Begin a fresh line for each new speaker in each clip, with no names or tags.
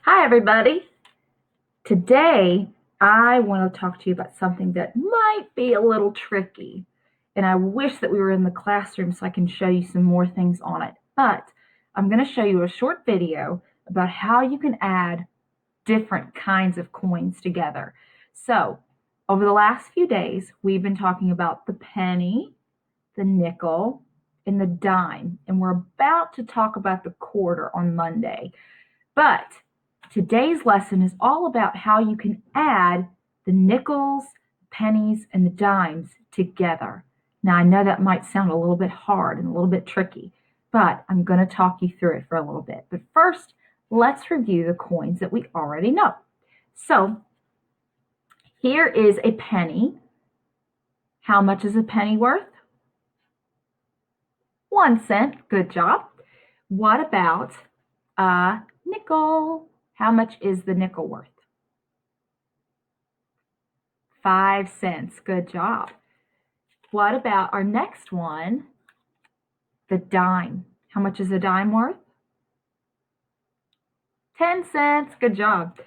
Hi, everybody. Today, I want to talk to you about something that might be a little tricky. And I wish that we were in the classroom so I can show you some more things on it. But I'm going to show you a short video about how you can add different kinds of coins together. So, over the last few days, we've been talking about the penny, the nickel, and the dime. And we're about to talk about the quarter on Monday. But today's lesson is all about how you can add the nickels, pennies, and the dimes together. Now, I know that might sound a little bit hard and a little bit tricky, but I'm going to talk you through it for a little bit. But first, let's review the coins that we already know. So, here is a penny. How much is a penny worth? 1 cent. Good job. What about a nickel? How much is the nickel worth? 5 cents. Good job. What about our next one? The dime. How much is a dime worth? 10 cents. Good job.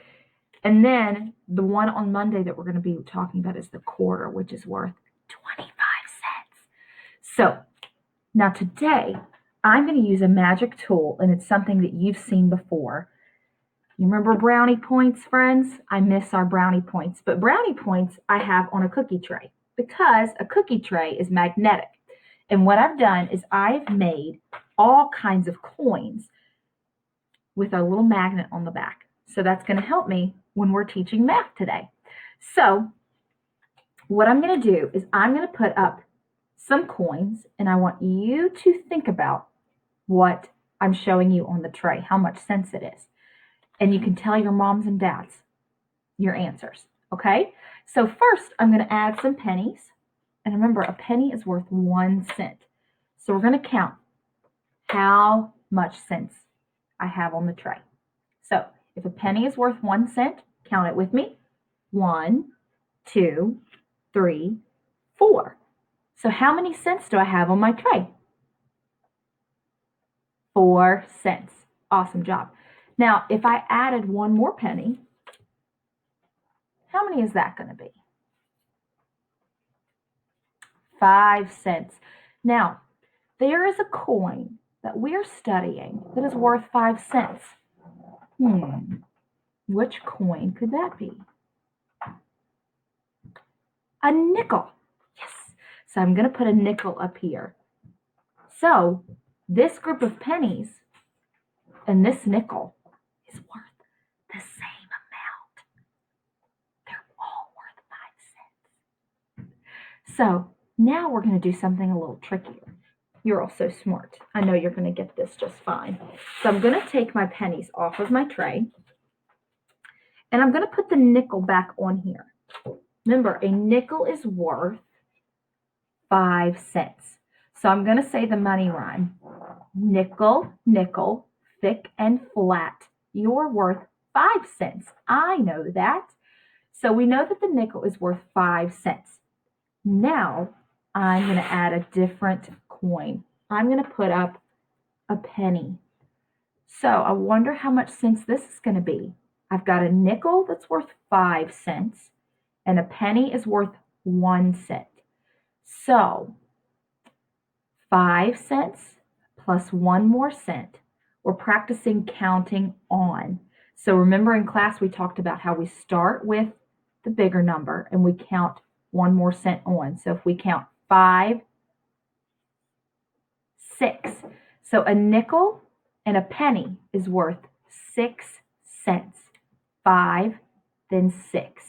And then the one on Monday that we're going to be talking about is the quarter, which is worth 25 cents. So now today, I'm going to use a magic tool, and it's something that you've seen before. You remember brownie points, friends? I miss our brownie points, but brownie points I have on a cookie tray because a cookie tray is magnetic. And what I've done is I've made all kinds of coins with a little magnet on the back. So that's going to help me when we're teaching math today. So what I'm going to do is I'm going to put up some coins, and I want you to think about what I'm showing you on the tray, how much sense it is. And you can tell your moms and dads your answers, okay? So first, I'm going to add some pennies. And remember, a penny is worth 1 cent. So we're going to count how much cents I have on the tray. So if a penny is worth 1 cent, count it with me. 1, 2, 3, 4. So how many cents do I have on my tray? 4 cents. Awesome job. Now, if I added one more penny, how many is that going to be? 5 cents. Now, there is a coin that we're studying that is worth 5 cents. Which coin could that be? A nickel. Yes. So I'm going to put a nickel up here. So this group of pennies and this nickel is worth the same amount. They're all worth 5 cents. So now we're going to do something a little trickier. You're all so smart. I know you're going to get this just fine. So I'm going to take my pennies off of my tray, and I'm going to put the nickel back on here. Remember, a nickel is worth 5 cents. So I'm going to say the money rhyme. Nickel, nickel, thick and flat. You're worth 5 cents. I know that. So we know that the nickel is worth 5 cents. Now I'm going to add a different coin. I'm going to put up a penny. So I wonder how much cents this is going to be. I've got a nickel that's worth 5 cents, and a penny is worth 1 cent. So 5 cents plus 1 more cent. We're practicing counting on. So remember in class we talked about how we start with the bigger number and we count 1 more cent on. So if we count 5, 6. So a nickel and a penny is worth 6 cents. 5, then 6.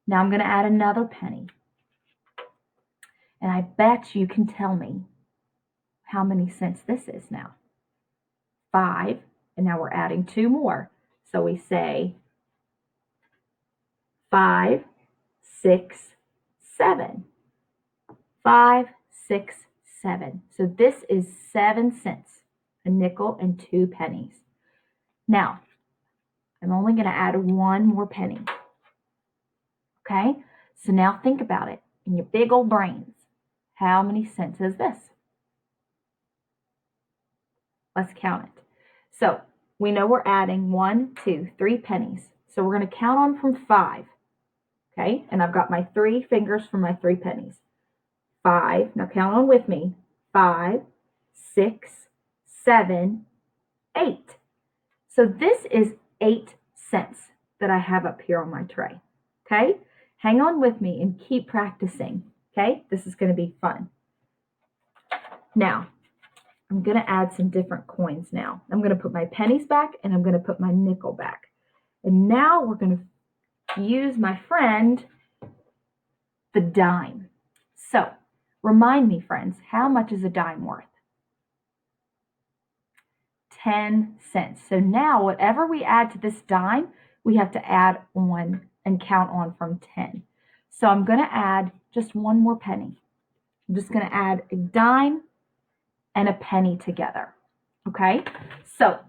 Now I'm going to add another penny. And I bet you can tell me how many cents this is now. 5, and now we're adding 2 more. So we say 5, 6, 7. 5, 6, 7. So this is 7 cents, a nickel and 2 pennies. Now, I'm only going to add 1 more penny. Okay? So now think about it in your big old brains. How many cents is this? Let's count it. So we know we're adding 1, 2, 3 pennies. So we're going to count on from 5. Okay, and I've got my 3 fingers for my 3 pennies. 5, now count on with me. 5, 6, 7, 8. So this is 8 cents that I have up here on my tray. Okay, hang on with me and keep practicing. Okay, this is going to be fun. Now, I'm going to add some different coins now. I'm going to put my pennies back and I'm going to put my nickel back. And now we're going to use my friend, the dime. So, remind me, friends, how much is a dime worth? 10 cents. So now whatever we add to this dime, we have to add on and count on from 10. So I'm going to add just one more penny. I'm just going to add a dime and a penny together. Okay, so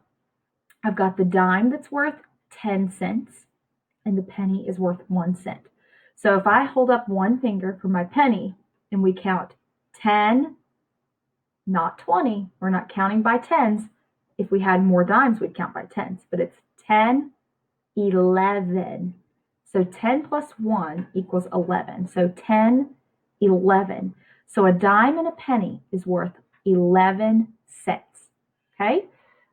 I've got the dime that's worth 10 cents and the penny is worth 1 cent. So if I hold up one finger for my penny and we count 10, not 20, we're not counting by tens. If we had more dimes, we'd count by tens, but it's 10, 11. So 10 plus 1 equals 11. So 10, 11. So a dime and a penny is worth 11 cents. Okay?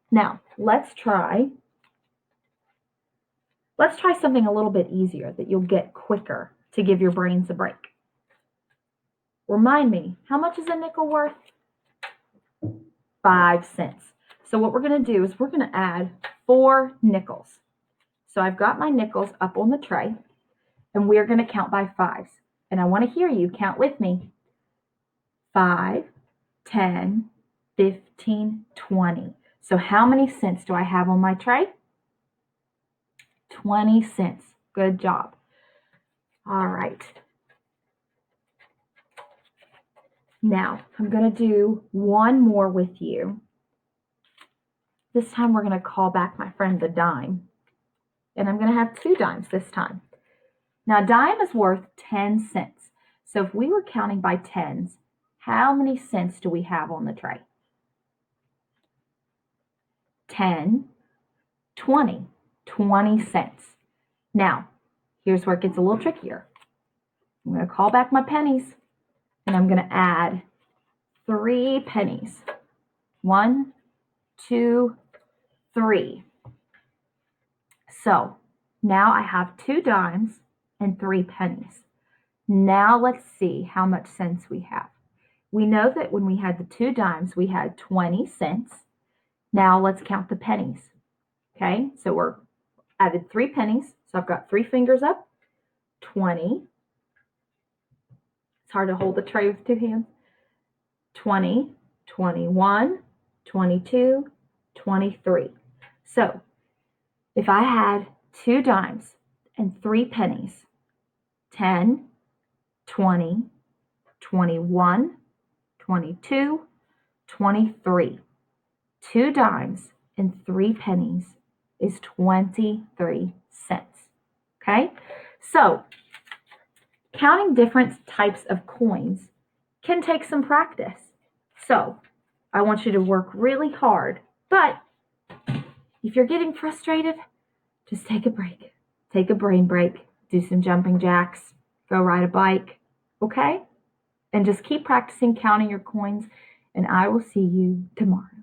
Now, let's try something a little bit easier that you'll get quicker to give your brains a break. Remind me, how much is a nickel worth? 5 cents. So what we're going to do is we're going to add 4 nickels. So I've got my nickels up on the tray, and we're going to count by 5s. And I want to hear you count with me. 5, 10, 15, 20. So how many cents do I have on my tray? 20 cents. Good job. All right. Now, I'm going to do one more with you. This time we're going to call back my friend the dime. And I'm going to have 2 dimes this time. Now, a dime is worth 10 cents. So if we were counting by tens, how many cents do we have on the tray? 10, 20, 20 cents. Now, here's where it gets a little trickier. I'm going to call back my pennies, and I'm going to add 3 pennies. 1, 2, 3. So now I have 2 dimes and 3 pennies. Now let's see how much cents we have. We know that when we had the 2 dimes, we had 20 cents. Now let's count the pennies. Okay, so we're added 3 pennies. So I've got 3 fingers up. 20. It's hard to hold the tray with 2 hands. 20, 21, 22, 23. So if I had 2 dimes and 3 pennies, 10, 20, 21, 22, 23. 2 dimes and 3 pennies is 23 cents. Okay? So, counting different types of coins can take some practice. So, I want you to work really hard, but if you're getting frustrated, just take a break. Take a brain break. Do some jumping jacks. Go ride a bike. Okay? And just keep practicing counting your coins, and I will see you tomorrow.